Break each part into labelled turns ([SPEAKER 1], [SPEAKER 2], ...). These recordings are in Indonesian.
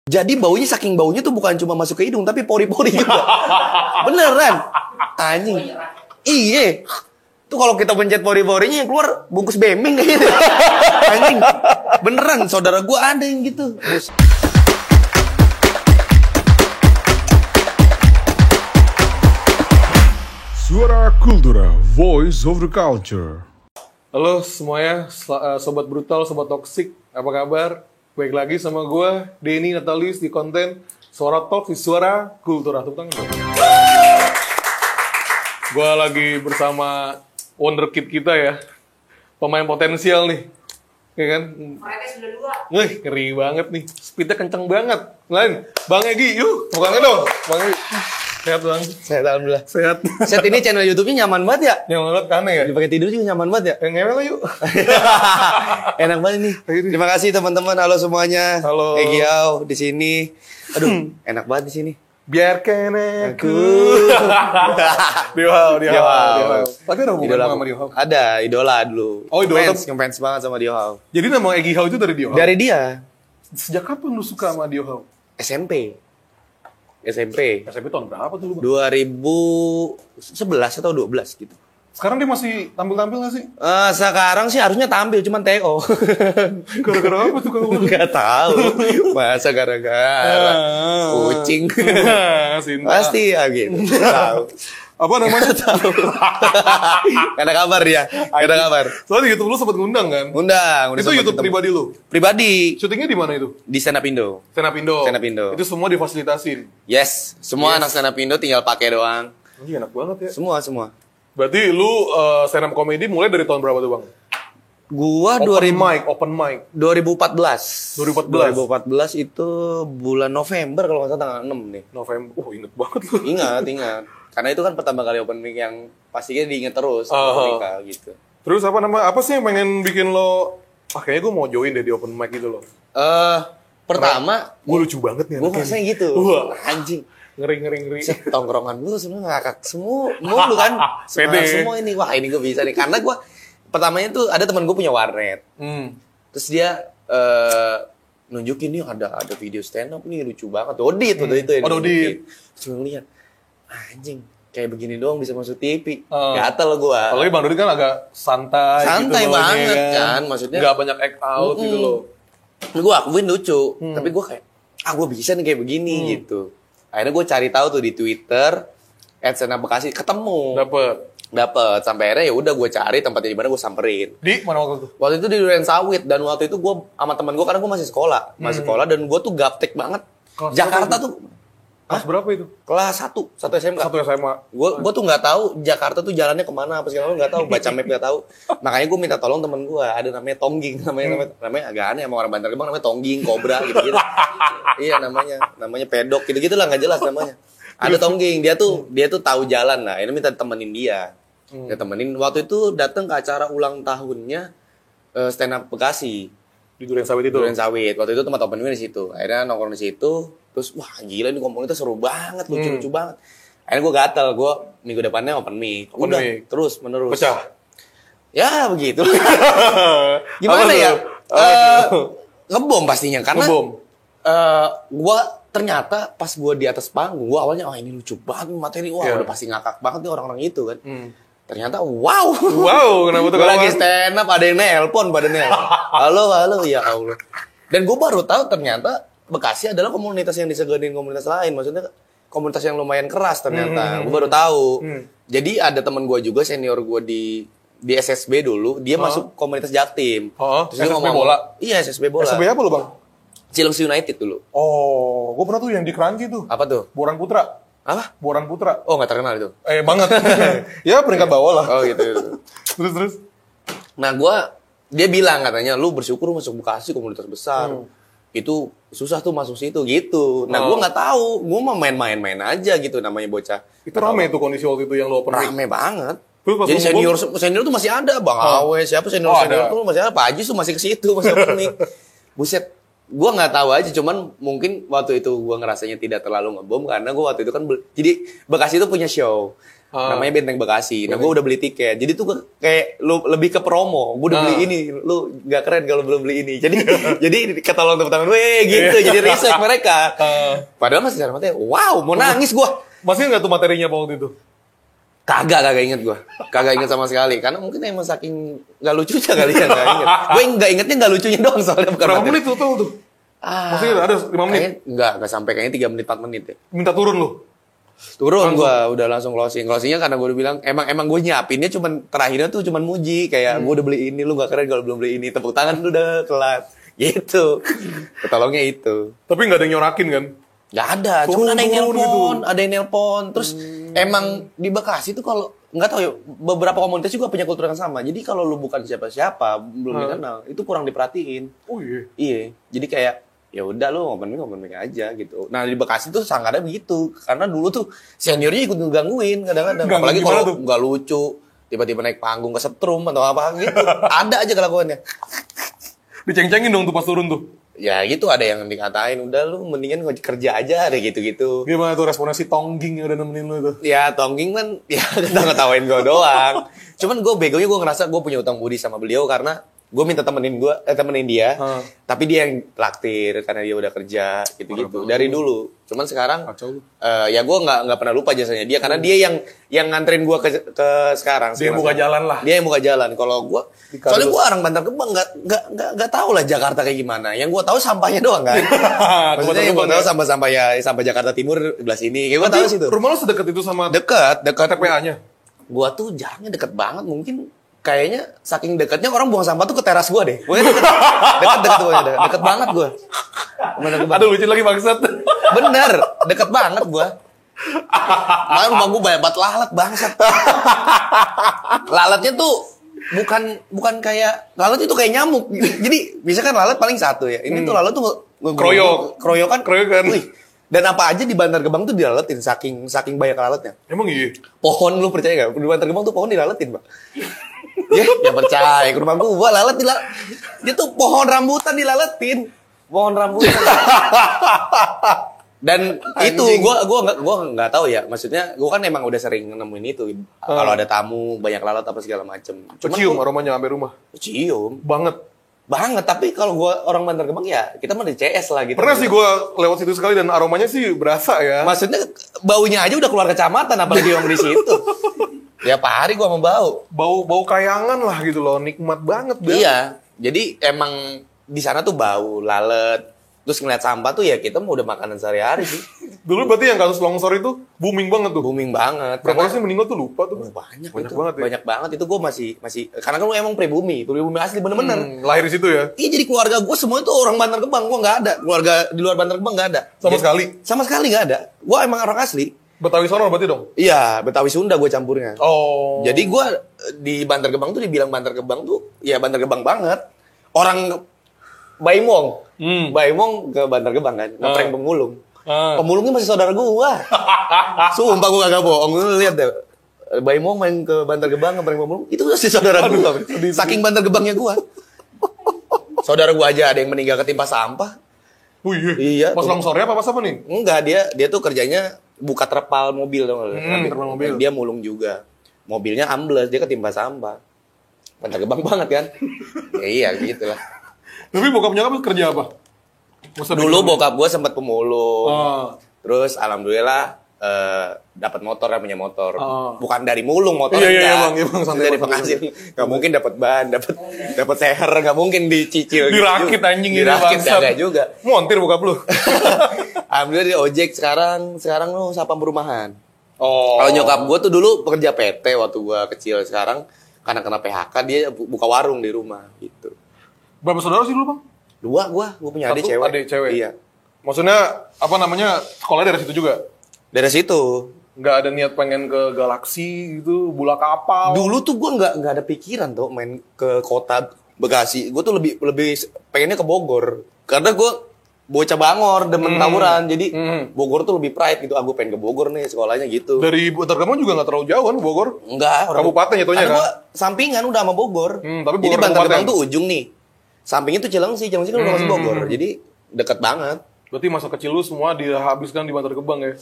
[SPEAKER 1] Jadi baunya saking baunya tuh bukan cuma masuk ke hidung tapi pori-pori juga. Beneran. Anjing. Iya. Tuh kalau kita pencet pori-porinya yang keluar bungkus bemeng kayak gitu. Anjing. Beneran saudara gua ada yang gitu. Bos.
[SPEAKER 2] Suara Kultura, Voice of the Culture.
[SPEAKER 3] Halo semuanya, sobat brutal, sobat toksik, apa kabar? Baik lagi sama gue, Denny Natalis di konten Suara Talk di Suara Kultura. Tepuk tangan dong. Gue lagi bersama wonderkid kita ya, pemain potensial nih, ya kan?
[SPEAKER 4] Mereka sudah dua.
[SPEAKER 3] Wih, ngeri banget nih, speednya kenceng banget. Lain, Bang Egi, yuk, tepuk tangan dong, Bang Egi. Sehat Bang?
[SPEAKER 1] Sehat alhamdulillah.
[SPEAKER 3] Sehat.
[SPEAKER 1] Set ini channel YouTube-nya nyaman banget ya?
[SPEAKER 3] Yang banget aneh ya?
[SPEAKER 1] Dipakai tidur juga nyaman banget ya?
[SPEAKER 3] Yang ngewe lah yuk.
[SPEAKER 1] Enak banget nih. Terima kasih teman-teman. Halo semuanya.
[SPEAKER 3] Halo.
[SPEAKER 1] Egiau di sini. Aduh, enak banget di sini.
[SPEAKER 3] Biarkan aku. Diohao. Tapi ada hubungan sama Diohao?
[SPEAKER 1] Ada, idola dulu.
[SPEAKER 3] Oh, idola.
[SPEAKER 1] Ngefans banget sama Diohao.
[SPEAKER 3] Jadi nama Egi Hao itu dari Diohao?
[SPEAKER 1] Dari dia.
[SPEAKER 3] Sejak kapan lu suka sama Diohao?
[SPEAKER 1] SMP
[SPEAKER 3] SMP tahun berapa tuh lu?
[SPEAKER 1] 2011 atau 12 gitu.
[SPEAKER 3] Sekarang dia masih tampil-tampil gak sih?
[SPEAKER 1] Sekarang sih harusnya tampil, cuman TO.
[SPEAKER 3] Gara-gara apa tuh kamu?
[SPEAKER 1] Nggak tahu. Masa gara-gara kucing.
[SPEAKER 3] Sinta.
[SPEAKER 1] Pasti ya gitu. Tahu.
[SPEAKER 3] Apa namanya?
[SPEAKER 1] Tahu. Gak ada kabar dia. Gak ada kabar.
[SPEAKER 3] Soalnya YouTube lu sempet ngundang kan?
[SPEAKER 1] Undang.
[SPEAKER 3] Itu YouTube pribadi lu?
[SPEAKER 1] Pribadi.
[SPEAKER 3] Syutingnya di mana itu?
[SPEAKER 1] Di Stand Up Indo.
[SPEAKER 3] Stand Up Indo.
[SPEAKER 1] Stand Up Indo.
[SPEAKER 3] Itu semua difasilitasin?
[SPEAKER 1] Yes. Semua anak Stand Up Indo tinggal pakai doang.
[SPEAKER 3] Ini enak banget ya.
[SPEAKER 1] Semua.
[SPEAKER 3] Berarti lu stand up comedy mulai dari tahun berapa tuh Bang?
[SPEAKER 1] Gua
[SPEAKER 3] Open mic.
[SPEAKER 1] 2014 itu bulan November kalau nggak salah, tanggal 6 nih.
[SPEAKER 3] November. Inget banget lu.
[SPEAKER 1] Ingat. Karena itu kan pertama kali open mic yang pastinya diinget terus. Gitu.
[SPEAKER 3] Terus apa sih yang pengen bikin lo, kayaknya gue mau join deh di open mic gitu loh.
[SPEAKER 1] Pertama,
[SPEAKER 3] gue lucu banget nih.
[SPEAKER 1] gue rasanya gitu.
[SPEAKER 3] Wah.
[SPEAKER 1] Anjing.
[SPEAKER 3] Ngeri.
[SPEAKER 1] Tongkrongan gue semua ngakak semua mulu kan. Semua ini, wah ini gue bisa nih. Karena gue, pertamanya tuh ada teman gue punya warnet. Terus dia nunjukin nih ada video stand up nih lucu banget. Dodit waktu itu ya.
[SPEAKER 3] Dodit.
[SPEAKER 1] Terus gue ngeliat, anjing kayak begini doang bisa masuk TV. Gatel gue.
[SPEAKER 3] Apalagi Bang Dodi kan agak santai gitu.
[SPEAKER 1] Santai banget kan. Maksudnya
[SPEAKER 3] gak banyak act out gitu loh.
[SPEAKER 1] Gue akuin lucu. Tapi gue kayak, gue bisa nih kayak begini gitu. Akhirnya gue cari tahu tuh di Twitter, @stand up Bekasi, ketemu. Dapet. Sampai akhirnya ya udah gue cari tempatnya di mana, gue samperin.
[SPEAKER 3] Di mana waktu itu?
[SPEAKER 1] Waktu itu di Duren Sawit, dan waktu itu gue sama teman gue, karena gue masih sekolah, dan gue tuh gaptek banget.
[SPEAKER 3] Kelas
[SPEAKER 1] Jakarta tuh.
[SPEAKER 3] Kelas berapa itu?
[SPEAKER 1] Kelas 1 SMK.
[SPEAKER 3] 1 SMA.
[SPEAKER 1] Gue tuh nggak tahu Jakarta tuh jalannya kemana apa segala macam, nggak tahu, baca map nggak tahu. Makanya gue minta tolong temen gue, ada namanya Tongging, namanya agak aneh sama orang Bantar Gebang, namanya Tongging, Kobra gitu. Iya namanya pedok gitu lah, nggak jelas namanya. Ada Tongging, dia tuh tahu jalan lah. Ini minta temenin dia. Dia temenin, waktu itu datang ke acara ulang tahunnya stand up Bekasi.
[SPEAKER 3] Di Duren Sawit itu?
[SPEAKER 1] Duren Sawit. Waktu itu tempat open mic di situ. Akhirnya nongkrong di situ. Terus, wah gila ini komunitas seru banget, lucu-lucu banget. Akhirnya gue gatel. Gue minggu depannya open mic. Udah, terus menerus.
[SPEAKER 3] Pecah?
[SPEAKER 1] Ya, begitu. Gimana ya? Ngebom pastinya. Karena gue ternyata pas gue di atas panggung, gue awalnya, ini lucu banget materi. Wah, udah pasti ngakak banget nih orang-orang itu kan. Ternyata wow,
[SPEAKER 3] kenapa tuh?
[SPEAKER 1] Gue lagi stand up, ada yang nelpon badannya. Halo, ya Allah. Dan gue baru tahu ternyata Bekasi adalah komunitas yang disegani komunitas lain. Maksudnya komunitas yang lumayan keras ternyata. Gue baru tahu. Jadi ada teman gue juga, senior gue di SSB dulu, dia masuk komunitas Jaktim.
[SPEAKER 3] Terus dia ngomong bola?
[SPEAKER 1] Iya, SSB bola.
[SPEAKER 3] SSB apa lo Bang?
[SPEAKER 1] Cilengsi United dulu.
[SPEAKER 3] Gue pernah tuh yang di Kranji tuh.
[SPEAKER 1] Apa tuh?
[SPEAKER 3] Boran Putra.
[SPEAKER 1] Apa?
[SPEAKER 3] Boran Putra.
[SPEAKER 1] Oh, nggak terkenal itu.
[SPEAKER 3] Banget. Ya peringkat bawah lah.
[SPEAKER 1] Oh gitu.
[SPEAKER 3] Terus.
[SPEAKER 1] Nah, dia bilang katanya, lu bersyukur masuk Bekasi, komunitas besar. Itu susah tuh masuk situ gitu. Nah, gue nggak tahu. Gue mau main-main aja gitu, namanya bocah.
[SPEAKER 3] Itu rame tuh kondisi waktu itu yang lu open mic.
[SPEAKER 1] Rame banget.
[SPEAKER 3] Jadi
[SPEAKER 1] senior tuh masih ada, Bang Awe, siapa senior tuh masih ada, Pak Haji tuh masih ke situ, masih open mic. Buset. Gue nggak tahu aja, cuman mungkin waktu itu gue ngerasanya tidak terlalu ngebom karena gue waktu itu kan jadi Bekasi itu punya show. namanya Benteng Bekasi. Nah, gue udah beli tiket. Jadi tuh kayak lu lebih ke promo. Gue udah beli ini, lu nggak keren kalau belum beli ini. Jadi jadi ketolong tepuk tangan gue gitu. Jadi research mereka. Padahal masih dalam hati, wow, mau nangis gue.
[SPEAKER 3] Masih nggak tuh materinya apa waktu itu?
[SPEAKER 1] Kagak inget gue. Kagak inget sama sekali. Karena mungkin emang saking nggak lucunya kali ya, nggak inget. Gue nggak ingetnya nggak lucunya doang soalnya. Bukan
[SPEAKER 3] Berapa
[SPEAKER 1] materi.
[SPEAKER 3] menit tuh? Maksudnya ada 5 menit?
[SPEAKER 1] Kayaknya nggak sampai, kayaknya 3 menit 4 menit ya.
[SPEAKER 3] Minta turun lu?
[SPEAKER 1] Turun gue udah langsung closingnya karena gue udah bilang emang gue nyiapinnya cuman terakhirnya tuh cuman muji kayak gue udah beli ini, lu nggak keren kalau belum beli ini, tepuk tangan lu udah telat gitu. Ketolongnya itu.
[SPEAKER 3] Tapi nggak ada yang nyorakin kan?
[SPEAKER 1] Nggak ada, cuma ada yang nelpon. Terus emang di Bekasi tuh kalau nggak tahu ya, beberapa komunitas juga punya kultur yang sama. Jadi kalau lu bukan siapa-siapa, belum dikenal, itu kurang diperhatiin.
[SPEAKER 3] Oh iya.
[SPEAKER 1] Iya, jadi kayak ya udah lu ngopen aja gitu. Nah di Bekasi tuh sangatnya begitu, karena dulu tuh seniornya ikut ngegangguin kadang-kadang. Apalagi kalau nggak lucu, tiba-tiba naik panggung kesetrum atau apa gitu, ada aja kelakuannya.
[SPEAKER 3] Diceng-cengin dong tuh pas turun tuh.
[SPEAKER 1] Ya gitu, ada yang dikatain, udah lu mendingan kerja aja deh gitu-gitu.
[SPEAKER 3] Gimana tuh responnya si Tongging yang udah nemenin lu tuh?
[SPEAKER 1] Ya Tongging kan ya kita ngetawain gue doang. Cuman gue begonya gue ngerasa gue punya utang budi sama beliau karena gue minta temenin dia, tapi dia yang traktir karena dia udah kerja gitu-gitu dari dulu. Cuman sekarang ya gue nggak pernah lupa jasanya dia karena dia yang nganterin gue ke sekarang.
[SPEAKER 3] Dia yang buka jalan lah.
[SPEAKER 1] Dia yang buka jalan. Kalau gue, soalnya gue orang Bantar Gebang, nggak tahu lah Jakarta kayak gimana. Yang gue tahu sampahnya doang kan. Maksudnya yang gue tahu sampah Jakarta Timur sebelah sini. Kayak gue tahu sih tuh.
[SPEAKER 3] Rumah lu sedekat itu sama
[SPEAKER 1] dekat
[SPEAKER 3] TPA-nya?
[SPEAKER 1] Gue tuh jaraknya deket banget, mungkin kayaknya saking dekatnya orang buang sampah tuh ke teras gue deh. Pokoknya deket banget gue.
[SPEAKER 3] Aduh lucu lagi bangsat.
[SPEAKER 1] Bener, deket banget gue. Malah rumah gue banyak banget lalat bangsat. Lalatnya tuh bukan kayak lalat itu kayak nyamuk. Jadi bisa kan lalat paling satu ya. Ini tuh lalat tuh kroyokan. Wih. Dan apa aja di Bantar Gebang tuh dilaletin saking banyak lalatnya.
[SPEAKER 3] Emang iya?
[SPEAKER 1] Pohon lu percaya gak? Di Bantar Gebang tuh pohon dilaletin, Pak. Ya percaya, ke rumah gua lalat dia tuh pohon rambutan dilaletin. Pohon rambutan. Dan itu gua nggak tahu ya. Maksudnya gua kan emang udah sering nemuin itu. Kalau ada tamu banyak lalat apa segala macem.
[SPEAKER 3] Cium aromanya sampai rumah.
[SPEAKER 1] Cium
[SPEAKER 3] Banget,
[SPEAKER 1] tapi kalau gua orang Bantar Gebang ya kita mah di CS lah gitu.
[SPEAKER 3] Pernah sih gua lewat situ sekali dan aromanya sih berasa ya.
[SPEAKER 1] Maksudnya baunya aja udah keluar kecamatan apalagi yang di situ. Tiap hari gua mau
[SPEAKER 3] bau kayangan lah gitu loh, nikmat banget.
[SPEAKER 1] Iya, jadi emang di sana tuh bau lalat. Terus ngeliat sampah tuh ya kita mau udah makanan sehari-hari sih.
[SPEAKER 3] Dulu berarti yang kasus longsor itu booming banget tuh.
[SPEAKER 1] Booming banget.
[SPEAKER 3] Berapa orang sih meninggal tuh lupa tuh.
[SPEAKER 1] Banyak
[SPEAKER 3] banget ya.
[SPEAKER 1] Banyak banget itu gue masih karena kan emang pribumi asli bener-bener.
[SPEAKER 3] Lahir di situ ya.
[SPEAKER 1] Iya, jadi keluarga gue semua itu orang Bantar Gebang, gue nggak ada. Keluarga di luar Bantar Gebang nggak ada.
[SPEAKER 3] Sama sekali
[SPEAKER 1] nggak ada. Gue emang orang asli.
[SPEAKER 3] Betawi sono berarti dong?
[SPEAKER 1] Iya, Betawi Sunda gue campurnya.
[SPEAKER 3] Oh.
[SPEAKER 1] Jadi gue di Bantar Gebang tuh dibilang Bantar Gebang tuh ya Bantar Gebang banget. Orang Baimong ke Bantar Gebang kan, ngeprank pemulung. Pemulungnya masih saudara gua. Sumpah gua kagak bohong, lu lihat deh. Baimong main ke Bantar Gebang ngeprank pemulung, itu masih saudara gua. Saking Bantar Gebangnya gua. Saudara gua aja ada yang meninggal ketimpa sampah.
[SPEAKER 3] Oh iya.
[SPEAKER 1] Iya.
[SPEAKER 3] Pas longsornya apa apa nih?
[SPEAKER 1] Enggak, dia tuh kerjanya buka terpal mobil dong.
[SPEAKER 3] Terpal mobil.
[SPEAKER 1] Dia mulung juga. Mobilnya ambles, dia ketimpa sampah. Bantar Gebang banget kan? Ya iya gitulah.
[SPEAKER 3] Tapi bokap nyokap kerja apa?
[SPEAKER 1] Dulu bokap gue sempat pemulung. Terus alhamdulillah dapat motor, kan punya motor. Bukan dari mulung motor.
[SPEAKER 3] Iya, bang,
[SPEAKER 1] dari penghasil. Gak mungkin dapat ban, dapat seher, gak mungkin dicicil.
[SPEAKER 3] Dirakit gitu. Anjing ini
[SPEAKER 1] Dirakit juga.
[SPEAKER 3] Montir bokap lu.
[SPEAKER 1] Alhamdulillah dia ojek sekarang lu sapam perumahan. Kalau nyokap gue tuh dulu pekerja PT waktu gue kecil. Sekarang karena kena PHK dia buka warung di rumah gitu.
[SPEAKER 3] Berapa saudara sih dulu, Bang?
[SPEAKER 1] Dua, gue punya adik cewek.
[SPEAKER 3] Adik cewek?
[SPEAKER 1] Iya.
[SPEAKER 3] Maksudnya, sekolahnya dari situ juga?
[SPEAKER 1] Dari situ.
[SPEAKER 3] Nggak ada niat pengen ke galaksi gitu, bola kapal?
[SPEAKER 1] Dulu tuh gue nggak ada pikiran tuh main ke kota Bekasi. Gue tuh lebih pengennya ke Bogor. Karena gue bocah Bangor, demen tawuran. Jadi Bogor tuh lebih pride gitu. Gue pengen ke Bogor nih sekolahnya gitu.
[SPEAKER 3] Dari Bantar Gebang juga nggak terlalu jauh kan Bogor?
[SPEAKER 1] Enggak.
[SPEAKER 3] Kabupaten jatuhnya kan?
[SPEAKER 1] Gue sampingan udah sama Bogor.
[SPEAKER 3] Tapi Bogor
[SPEAKER 1] jadi Bantar Gebang
[SPEAKER 3] kabupaten.
[SPEAKER 1] tuh ujung nih. Sampingnya tuh Cilengsi kan udah masuk Bogor. Jadi deket banget.
[SPEAKER 3] Berarti masa kecil lu semua dihabiskan di Bantar Gebang ya?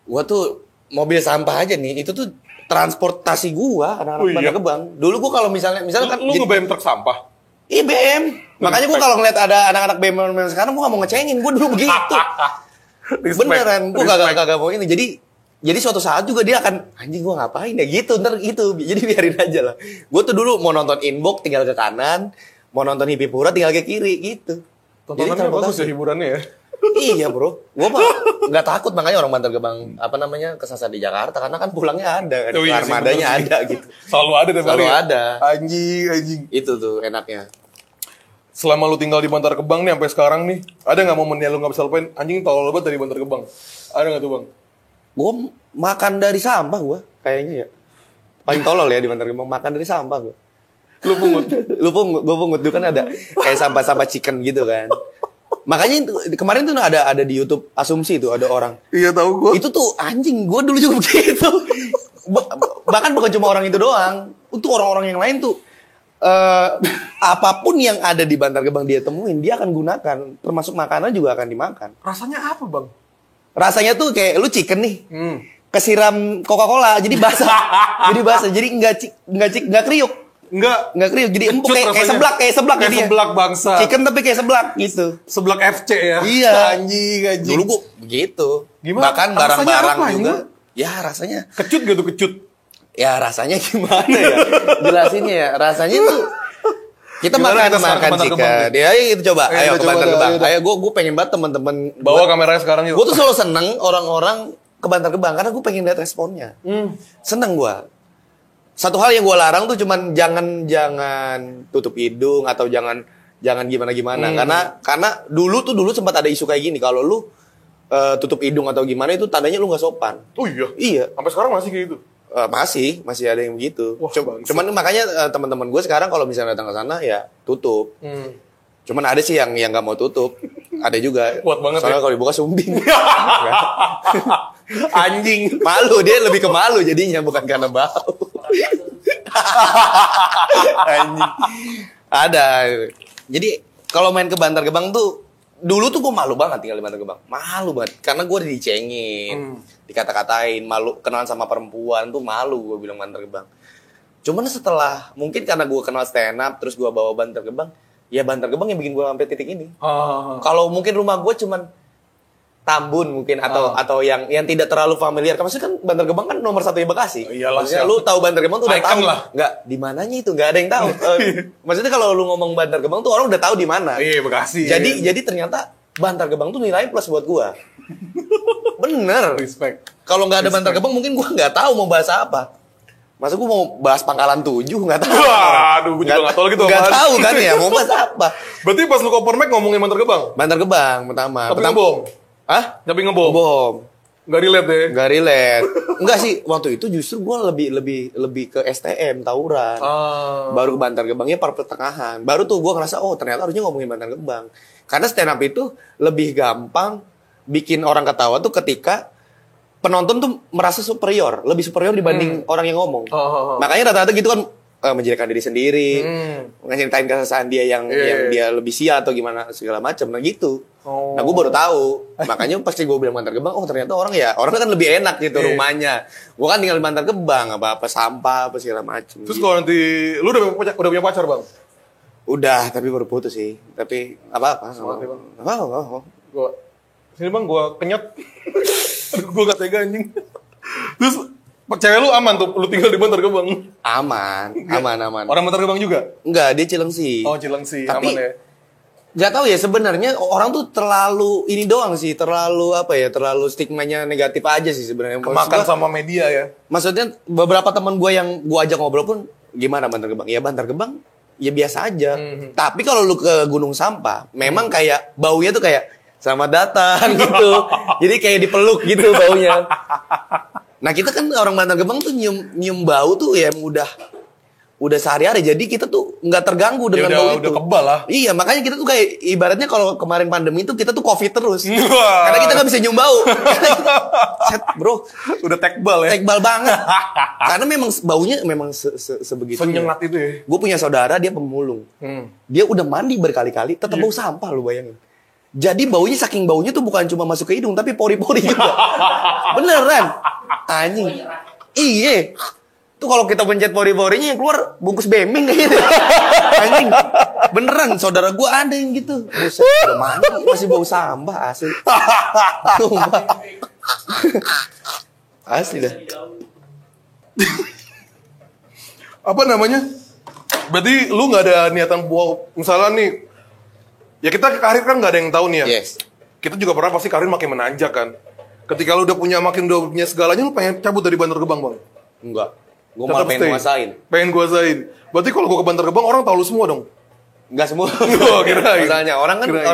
[SPEAKER 1] Gua tuh mobil sampah aja nih, itu tuh transportasi gua anak-anak
[SPEAKER 3] Oh, iya?
[SPEAKER 1] Bantar Gebang. Dulu gua kalau misalnya kan
[SPEAKER 3] Lu nge-BM truk sampah?
[SPEAKER 1] iya BM. Makanya gua kalau ngeliat ada anak-anak BM sekarang gua gak mau ngecengin, gua dulu begitu.
[SPEAKER 3] Respect,
[SPEAKER 1] Beneran, gua
[SPEAKER 3] respect.
[SPEAKER 1] kagak mau ini. Jadi suatu saat juga dia akan anjing gua ngapain ya gitu, ntar gitu. Jadi biarin aja lah. Gua tuh dulu mau nonton Inbox tinggal ke kanan, mau nonton Hipipura tinggal ke kiri gitu.
[SPEAKER 3] Tontonannya
[SPEAKER 1] Jadi
[SPEAKER 3] bagus ya hiburannya ya?
[SPEAKER 1] Iya bro, gua mah nggak takut makanya orang Bantar Gebang kesasar di Jakarta karena kan pulangnya ada,
[SPEAKER 3] Oh, iya sih,
[SPEAKER 1] armadanya
[SPEAKER 3] bener sih.
[SPEAKER 1] ada gitu.
[SPEAKER 3] Selalu ada tiap
[SPEAKER 1] Selalu
[SPEAKER 3] hari ya?
[SPEAKER 1] ada.
[SPEAKER 3] Anjing.
[SPEAKER 1] Itu tuh enaknya.
[SPEAKER 3] Selama lu tinggal di Bantar Gebang nih sampai sekarang nih, ada nggak momen yang lu nggak bisa lupain? Anjing tolol banget dari Bantar Gebang. Ada nggak tuh bang?
[SPEAKER 1] Gua makan dari sampah gua kayaknya ya. Paling tolol ya di Bantar Gebang makan dari sampah gua.
[SPEAKER 3] Lu pungut?
[SPEAKER 1] Gua pungut dulu kan ada kayak sampah-sampah chicken gitu kan. Makanya kemarin tuh ada di YouTube asumsi tuh ada orang.
[SPEAKER 3] Iya tahu gua.
[SPEAKER 1] Itu tuh anjing, gue dulu juga begitu. Bahkan bukan cuma orang itu doang. Untuk orang-orang yang lain tuh apapun yang ada di Bantar Gebang dia temuin, dia akan gunakan. Termasuk makanan juga akan dimakan.
[SPEAKER 3] Rasanya apa bang?
[SPEAKER 1] Rasanya tuh kayak lu chicken nih.
[SPEAKER 3] Hmm.
[SPEAKER 1] Kesiram Coca-Cola jadi basah. jadi enggak kriuk.
[SPEAKER 3] Enggak.
[SPEAKER 1] Enggak kriuk, jadi empuk
[SPEAKER 3] Kecut
[SPEAKER 1] kayak
[SPEAKER 3] rasanya.
[SPEAKER 1] seblak
[SPEAKER 3] Kayak
[SPEAKER 1] jadinya.
[SPEAKER 3] seblak bangsa.
[SPEAKER 1] Chicken tapi kayak seblak gitu.
[SPEAKER 3] Seblak FC ya?
[SPEAKER 1] Iya.
[SPEAKER 3] Anjing.
[SPEAKER 1] Dulu gua begitu.
[SPEAKER 3] Gimana?
[SPEAKER 1] Bahkan
[SPEAKER 3] Rasanya
[SPEAKER 1] barang-barang
[SPEAKER 3] apa,
[SPEAKER 1] juga.
[SPEAKER 3] ini?
[SPEAKER 1] Ya rasanya.
[SPEAKER 3] Kecut gak tuh kecut?
[SPEAKER 1] Ya rasanya gimana ya? Jelasinnya ya. Rasanya tuh kita
[SPEAKER 3] Gimana kita sekarang ke
[SPEAKER 1] makan
[SPEAKER 3] Bantar
[SPEAKER 1] chicken.
[SPEAKER 3] Gebang,
[SPEAKER 1] Dia itu coba.
[SPEAKER 3] Ayo,
[SPEAKER 1] Ayo
[SPEAKER 3] kita
[SPEAKER 1] ke
[SPEAKER 3] coba
[SPEAKER 1] Bantar
[SPEAKER 3] dah,
[SPEAKER 1] Gebang.
[SPEAKER 3] ayo dah.
[SPEAKER 1] Ayo gue pengen banget teman-teman.
[SPEAKER 3] Bawa kameranya sekarang yuk.
[SPEAKER 1] Gue tuh selalu seneng orang-orang ke Bantar Gebang karena gue pengen lihat responnya. Seneng gue. Satu hal yang gue larang tuh cuman jangan tutup hidung atau jangan gimana-gimana. Karena dulu sempat ada isu kayak gini. Kalau lu tutup hidung atau gimana itu tandanya lu nggak sopan.
[SPEAKER 3] Oh iya?
[SPEAKER 1] Iya.
[SPEAKER 3] Sampai sekarang masih kayak gitu?
[SPEAKER 1] Masih ada yang begitu.
[SPEAKER 3] Wah,
[SPEAKER 1] Cuman makanya teman-teman gue sekarang kalau misalnya datang ke sana ya tutup. Cuman ada sih yang nggak mau tutup. Ada juga.
[SPEAKER 3] Kuat banget
[SPEAKER 1] Soalnya
[SPEAKER 3] ya.
[SPEAKER 1] kalau dibuka sumbing.
[SPEAKER 3] Anjing.
[SPEAKER 1] Malu, dia lebih ke malu jadinya bukan karena bau. Anjing. Ada. Jadi kalau main ke Bantar Gebang tuh dulu tuh gue malu banget tinggal di Bantar Gebang. Malu banget karena gue dicengin, dikata-katain, malu kenalan sama perempuan tuh malu gue bilang Bantar Gebang. Cuman setelah mungkin karena gue kenal stand up terus gue bawa Bantar Gebang, ya Bantar Gebang yang bikin gue sampai titik ini. Kalau mungkin rumah gue cuman Tambun mungkin atau yang tidak terlalu familiar. Maksudnya kan Bantar Gebang kan nomor 1 di Bekasi.
[SPEAKER 3] Iyalah,
[SPEAKER 1] Maksudnya
[SPEAKER 3] siap.
[SPEAKER 1] lu tahu Bantar Gebang tuh udah
[SPEAKER 3] Icon
[SPEAKER 1] tahu.
[SPEAKER 3] lah.
[SPEAKER 1] Enggak, di mananya itu enggak ada yang tahu. Maksudnya kalau lu ngomong Bantar Gebang tuh orang udah tahu di mana.
[SPEAKER 3] Iya, Bekasi.
[SPEAKER 1] Jadi ternyata Bantar Gebang tuh nilai plus buat gua. Bener.
[SPEAKER 3] Respect.
[SPEAKER 1] Kalau nggak ada Bantar Gebang mungkin gua nggak tahu mau bahas apa. Masa gua mau bahas Pangkalan 7 nggak tahu.
[SPEAKER 3] Waduh, gua juga nggak tahu gitu
[SPEAKER 1] Nggak
[SPEAKER 3] apaan.
[SPEAKER 1] tahu kan ya mau bahas apa.
[SPEAKER 3] Berarti pas lu ke Open Mic ngomongin Bantar Gebang?
[SPEAKER 1] Bantar Gebang pertama.
[SPEAKER 3] Tapi ngebom?
[SPEAKER 1] Hah?
[SPEAKER 3] Tapi ngebom?
[SPEAKER 1] Bom.
[SPEAKER 3] Nggak relate deh?
[SPEAKER 1] Nggak relate. Enggak sih, waktu itu justru gue lebih ke STM, tawuran. Baru ke Bantar Gebangnya pertengahan. Baru tuh gue ngerasa, oh ternyata harusnya ngomongin Bantar Gebang. Karena stand up itu lebih gampang bikin orang ketawa tuh ketika penonton tuh merasa superior. Lebih superior dibanding orang yang ngomong. Makanya rata-rata gitu kan, menjadikan diri sendiri. Ngeritain kesusahan dia yang dia lebih sia atau gimana segala macam. Nah gitu. Nah gue baru tahu, makanya pasti gue bilang Bantar Gebang, oh ternyata orang kan lebih enak gitu rumahnya. Gue kan tinggal di Bantar Gebang, apa sampah, apa segala macem.
[SPEAKER 3] Terus kalau nanti, lu udah punya pacar bang?
[SPEAKER 1] Udah, tapi baru putus sih. Tapi apa-apa. Apa-apa.
[SPEAKER 3] Sini bang, gue kenyot. Aduh, gue gak tega anjing. Terus, cewek lu aman tuh, lu tinggal di Bantar Gebang?
[SPEAKER 1] Aman.
[SPEAKER 3] Orang Bantar Gebang juga?
[SPEAKER 1] Enggak, dia Cilengsi.
[SPEAKER 3] Oh, Cilengsi,
[SPEAKER 1] Tapi,
[SPEAKER 3] aman ya?
[SPEAKER 1] Gak tahu ya sebenarnya orang tuh terlalu ini doang sih, terlalu stigmanya negatif aja sih sebenarnya.
[SPEAKER 3] Makan sama media ya?
[SPEAKER 1] Maksudnya beberapa teman gue yang gue ajak ngobrol pun gimana Bantar Gebang? Ya Bantar Gebang ya biasa aja. Tapi kalau lu ke Gunung Sampah, memang kayak baunya tuh kayak selamat datang gitu. Jadi kayak dipeluk gitu baunya. Nah kita kan orang Bantar Gebang tuh nyium bau tuh ya udah sehari-hari, jadi kita tuh nggak terganggu dengan bau itu.
[SPEAKER 3] Udah kebal lah.
[SPEAKER 1] Iya, makanya kita tuh kayak ibaratnya kalau kemarin pandemi itu kita tuh COVID terus.
[SPEAKER 3] Wah.
[SPEAKER 1] Karena kita nggak bisa nyium bau. Set, bro.
[SPEAKER 3] Udah tekbal ya?
[SPEAKER 1] Tekbal banget. Karena memang baunya memang sebegitu.
[SPEAKER 3] Senyengat itu ya?
[SPEAKER 1] Gue punya saudara, dia pemulung. Dia udah mandi berkali-kali, tetap bau sampah lu bayangin. Jadi saking baunya tuh bukan cuma masuk ke hidung, tapi pori-pori juga. Beneran. Anjing. Iya. Tuh kalau kita pencet pori-porinya yang keluar bungkus beming kayak gitu. Anjing. Beneran saudara gue ada yang gitu. Buset, udah mandi masih bau sampah asli. Sumpah. Asli dah.
[SPEAKER 3] Apa namanya? Berarti lu nggak ada niatan buat misalnya nih, ya kita karir kan nggak ada yang tahu nih ya.
[SPEAKER 1] Yes.
[SPEAKER 3] Kita juga pernah pasti karir makin menanjak kan. Ketika lu udah punya segalanya, lu pengen cabut dari Bantar Gebang, Bang?
[SPEAKER 1] Enggak. Gue malah
[SPEAKER 3] Tetap
[SPEAKER 1] pengen
[SPEAKER 3] stay.
[SPEAKER 1] nguasain.
[SPEAKER 3] Pengen kuasain. Berarti kalau gua ke Bantar Gebang, orang tahu lu semua dong?
[SPEAKER 1] Enggak semua.
[SPEAKER 3] Oh, kirain.
[SPEAKER 1] Masalahnya orang kan
[SPEAKER 3] Kirain.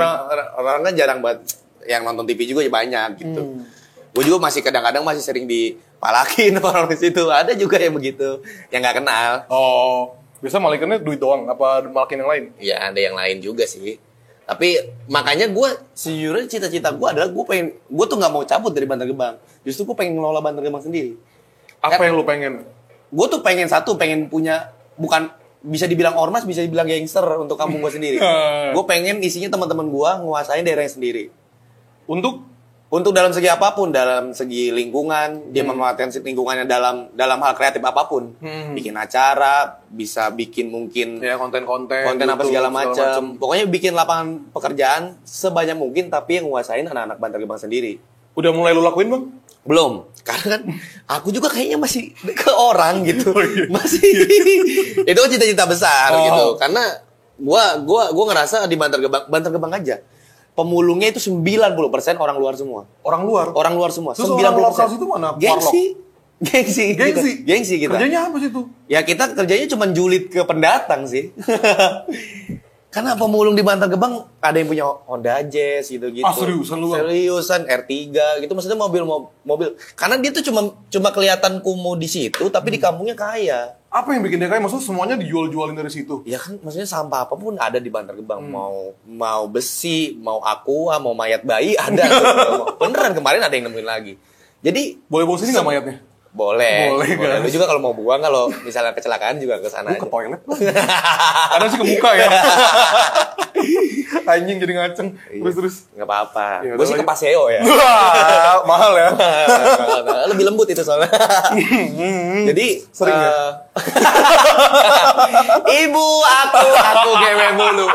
[SPEAKER 1] orang kan jarang banget yang nonton TV juga ya banyak gitu. Gue juga masih kadang-kadang masih sering dipalakin orang di situ. Ada juga yang begitu, yang nggak kenal.
[SPEAKER 3] Oh, biasa malikannya duit doang, apa malakin yang lain?
[SPEAKER 1] Ya ada yang lain juga sih. Tapi makanya gue sejujurnya cita-cita gue adalah gue tuh nggak mau cabut dari Bantar Gebang. Justru gue pengen ngelola Bantar Gebang sendiri.
[SPEAKER 3] Apa yang lu pengen?
[SPEAKER 1] Gue tuh pengen punya, bukan bisa dibilang ormas, bisa dibilang gangster untuk kampung gue sendiri. Gue pengen isinya teman-teman gue nguasain daerahnya sendiri. Untuk dalam segi apapun, dalam segi lingkungan, dia memanfaatkan lingkungannya dalam hal kreatif apapun. Bikin acara, bisa bikin mungkin
[SPEAKER 3] Ya konten-konten.
[SPEAKER 1] konten apa
[SPEAKER 3] YouTube,
[SPEAKER 1] segala macam. Pokoknya bikin lapangan pekerjaan sebanyak mungkin, tapi yang nguasain anak-anak Bantar Gebang sendiri.
[SPEAKER 3] Udah mulai lu lakuin, Bang?
[SPEAKER 1] Belum, karena kan aku juga kayaknya masih ke orang gitu. Masih itu kan cita-cita besar gitu. Karena gua ngerasa di Bantar Gebang aja. Pemulungnya itu 90% orang luar semua.
[SPEAKER 3] Orang luar?
[SPEAKER 1] Orang luar semua.
[SPEAKER 3] Terus
[SPEAKER 1] 90%.
[SPEAKER 3] orang lokal situ mana?
[SPEAKER 1] Gengsi kita.
[SPEAKER 3] Kerjanya apa sih itu?
[SPEAKER 1] Ya kita kerjanya cuma julid ke pendatang sih. Karena pemulung di Bantar Gebang ada yang punya Honda Jazz gitu-gitu.
[SPEAKER 3] Ah, seriusan lu, Bang?
[SPEAKER 1] Seriusan R3 gitu, maksudnya mobil. Karena dia tuh cuma kelihatan kumuh di situ, tapi di kampungnya kaya.
[SPEAKER 3] Apa yang bikin dia kaya? Maksudnya semuanya dijual-jualin dari situ?
[SPEAKER 1] Ya kan, maksudnya sampah apapun ada di Bantar Gebang. Mau besi, mau aqua, mau mayat bayi ada. Beneran kemarin ada yang nemuin lagi. Jadi
[SPEAKER 3] Boleh bawa sini nggak mayatnya?
[SPEAKER 1] boleh.
[SPEAKER 3] Boleh,
[SPEAKER 1] Lu
[SPEAKER 3] guys.
[SPEAKER 1] juga kalau mau buang, kalau misalnya kecelakaan juga ke sana.
[SPEAKER 3] Gue ke toilet. Kadang sih ke muka ya. Anjing jadi ngaceng. Terus.
[SPEAKER 1] Nggak apa-apa.
[SPEAKER 3] Ya,
[SPEAKER 1] Gue sih
[SPEAKER 3] udah
[SPEAKER 1] ke Paseo ya.
[SPEAKER 3] Wah, mahal ya.
[SPEAKER 1] Lebih lembut itu soalnya. Jadi
[SPEAKER 3] Sering ya?
[SPEAKER 1] Ibu aku gewe mulu.